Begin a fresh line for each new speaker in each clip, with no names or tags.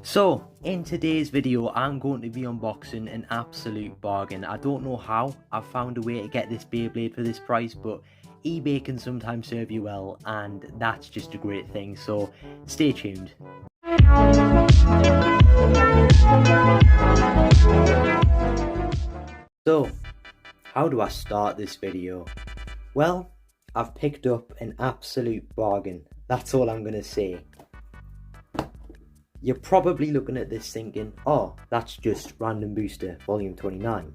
So, in today's video, I'm going to be unboxing an absolute bargain. I don't know how I've found a way to get this Beyblade for this price, but eBay can sometimes serve you well, and that's just a great thing, so stay tuned. So, how do I start this video? Well, I've picked up an absolute bargain. That's all I'm going to say. You're probably looking at this thinking, oh, that's just Random Booster Volume 29.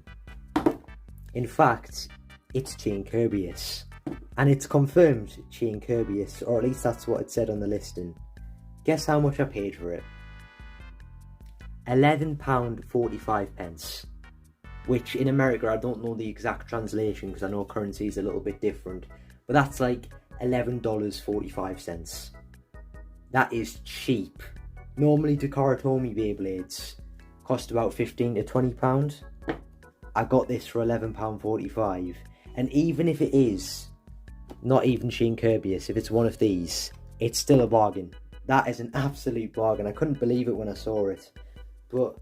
In fact, it's Kerbeus. And it's confirmed Kerbeus, or at least that's what it said on the listing. Guess how much I paid for it? £11.45. Which in America, I don't know the exact translation because I know currency is a little bit different. But that's like $11.45. That is cheap. Normally Takara Tomy Beyblades cost about £15 to £20. I got this for £11.45. And even if it is not even Kerbeus, if it's one of these, it's still a bargain. That is an absolute bargain. I couldn't believe it when I saw it. But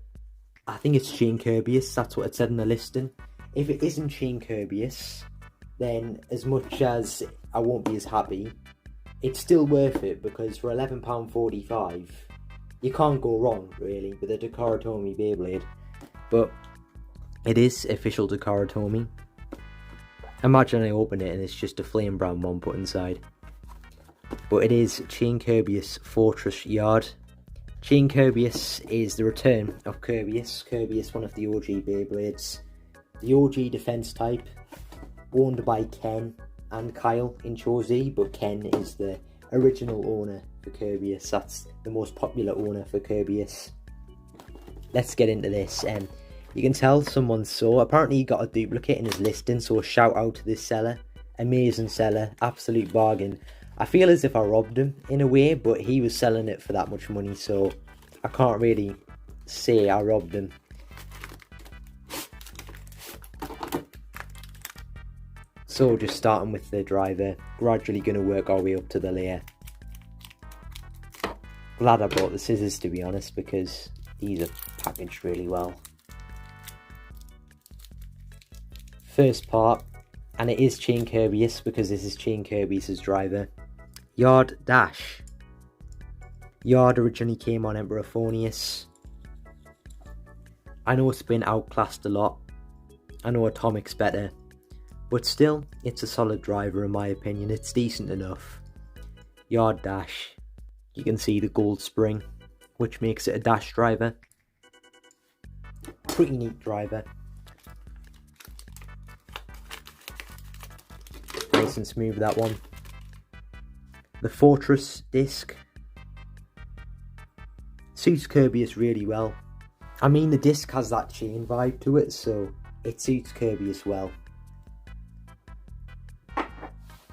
I think it's Kerbeus, that's what it said in the listing. If it isn't Kerbeus, then as much as I won't be as happy, it's still worth it because for £11.45, you can't go wrong, really, with a Takara Tomy Beyblade. But it is official Takara Tomy. Imagine I open it and it's just a flame brown one put inside. But it is Kerbeus Fortress Yard. Kerbeus is the return of Kerbeus. Kerbeus, one of the OG Beyblades. The OG defense type, owned by Ken and Kyle in Chosey, but Ken is the original owner for Kerbeus. That's the most popular owner for Kerbeus. Let's get into this. You can tell someone apparently he got a duplicate in his listing, so a shout out to this seller. Amazing seller, absolute bargain. I feel as if I robbed him in a way, but he was selling it for that much money, so I can't really say I robbed him. So just starting with the driver, gradually going to work our way up to the layer. Glad I bought the scissors, to be honest, because these are packaged really well. First part, and it is Kerbeus because this is Kerbeus' driver. Yard Dash. Yard originally came on Emperor Phonius. I know it's been outclassed a lot. I know Atomic's better. But still, it's a solid driver in my opinion. It's decent enough. Yard Dash. You can see the gold spring, which makes it a dash driver. Pretty neat driver. Nice and smooth, that one. The Fortress disc suits Kerbeus really well. I mean, the disc has that chain vibe to it, so it suits Kerbeus well.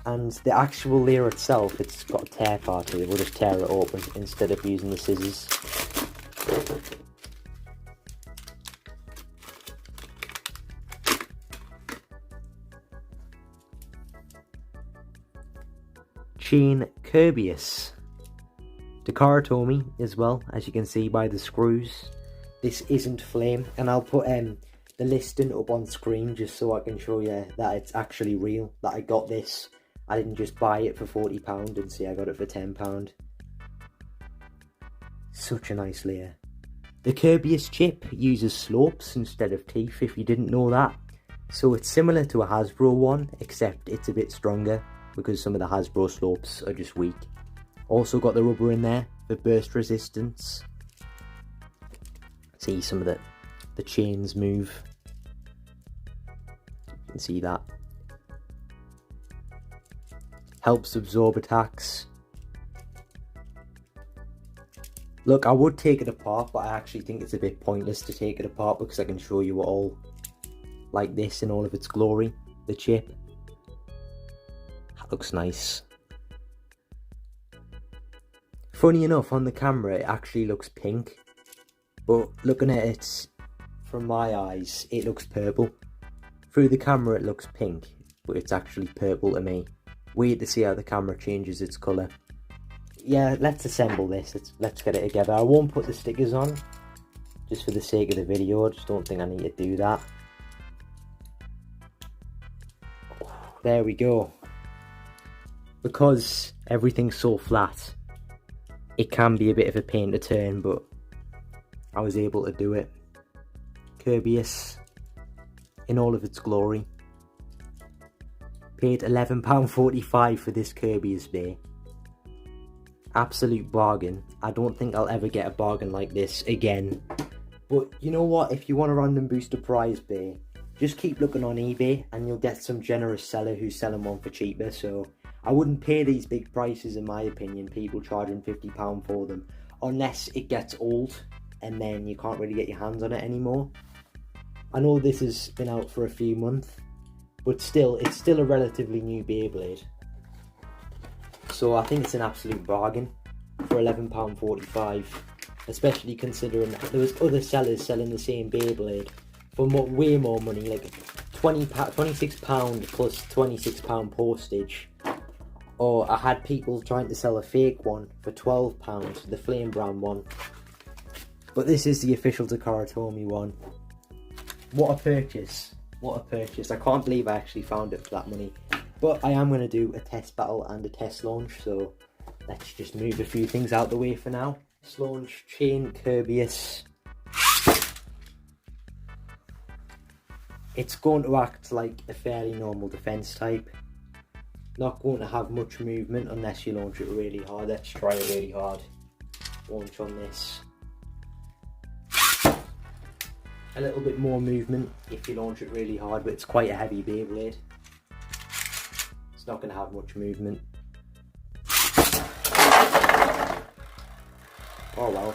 And the actual layer itself, it's got a tear part here. We'll just tear it open instead of using the scissors. Kerbeus. Takara Tomy as well, as you can see by the screws. This isn't flame, and I'll put the listing up on screen just so I can show you that it's actually real, that I got this. I didn't just buy it for £40 and say I got it for £10. Such a nice layer. The Kerbeus chip uses slopes instead of teeth, if you didn't know that. So it's similar to a Hasbro one, except it's a bit stronger because some of the Hasbro slopes are just weak. Also got the rubber in there for burst resistance. See some of the chains move. You can see that. Helps absorb attacks. Look, I would take it apart, but I actually think it's a bit pointless to take it apart because I can show you it all like this in all of its glory. The chip. That looks nice. Funny enough, on the camera it actually looks pink, but looking at it from my eyes, it looks purple. Through the camera it looks pink, but it's actually purple to me. Wait to see how the camera changes its colour. yeah, let's assemble this. Let's get it together. I won't put the stickers on, just for the sake of the video. I just don't think I need to do that. There we go. Because everything's so flat, it can be a bit of a pain to turn, but I was able to do it. Kerbeus in all of its glory. Paid £11.45 for this Kerbeus Bay. Absolute bargain. I don't think I'll ever get a bargain like this again. But you know what, if you want a random booster prize bay, just keep looking on eBay and you'll get some generous seller who's selling one for cheaper. So I wouldn't pay these big prices, in my opinion, people charging £50 for them, unless it gets old and then you can't really get your hands on it anymore. I know this has been out for a few months, but still, it's still a relatively new Beyblade. So I think it's an absolute bargain for £11.45, especially considering there was other sellers selling the same Beyblade for way more money, like £26 plus £26 postage. Or I had people trying to sell a fake one for £12, the flame brand one. But this is the official Takara Tomy one. What a purchase. What a purchase. I can't believe I actually found it for that money. But I am going to do a test battle and a test launch, so let's just move a few things out the way for now. Test launch, chain Kerbeus. It's going to act like a fairly normal defense type. Not going to have much movement unless you launch it really hard. Let's try it really hard. Launch on this. A little bit more movement if you launch it really hard, but it's quite a heavy Beyblade. It's not going to have much movement. Oh well.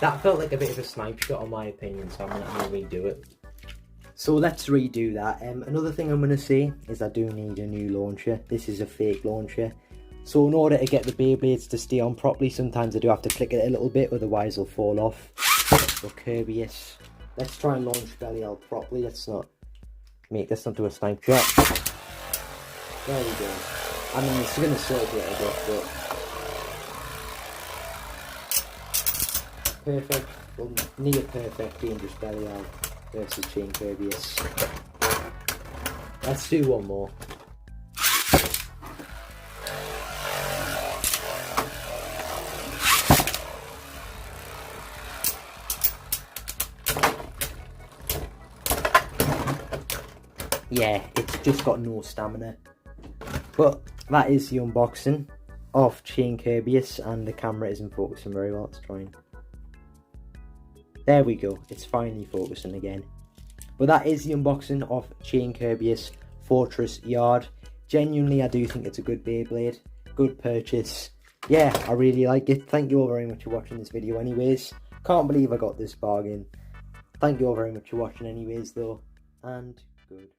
That felt like a bit of a snipe shot in my opinion, so I'm going to redo it. So let's redo that. Another thing I'm going to say is I do need a new launcher. This is a fake launcher. So in order to get the Beyblades to stay on properly, sometimes I do have to click it a little bit, otherwise they'll fall off. So Kerbeus. Let's try and launch Belly Out properly. Let's not do a snipe shot. There we go. I mean, it's going to circle it a bit, but perfect, well, near perfect dangerous Belly Out versus chain Kerbeus. Let's do one more. Yeah, it's just got no stamina. But that is the unboxing of chain Kerbeus, and the camera isn't focusing very well. Let's try and... There we go, it's finally focusing again. But that is the unboxing of chain Kerbeus Fortress Yard. Genuinely, I do think it's a good Beyblade. Good purchase. Yeah, I really like it. Thank you all very much for watching this video anyways. Can't believe I got this bargain. Thank you all very much for watching anyways though. And good.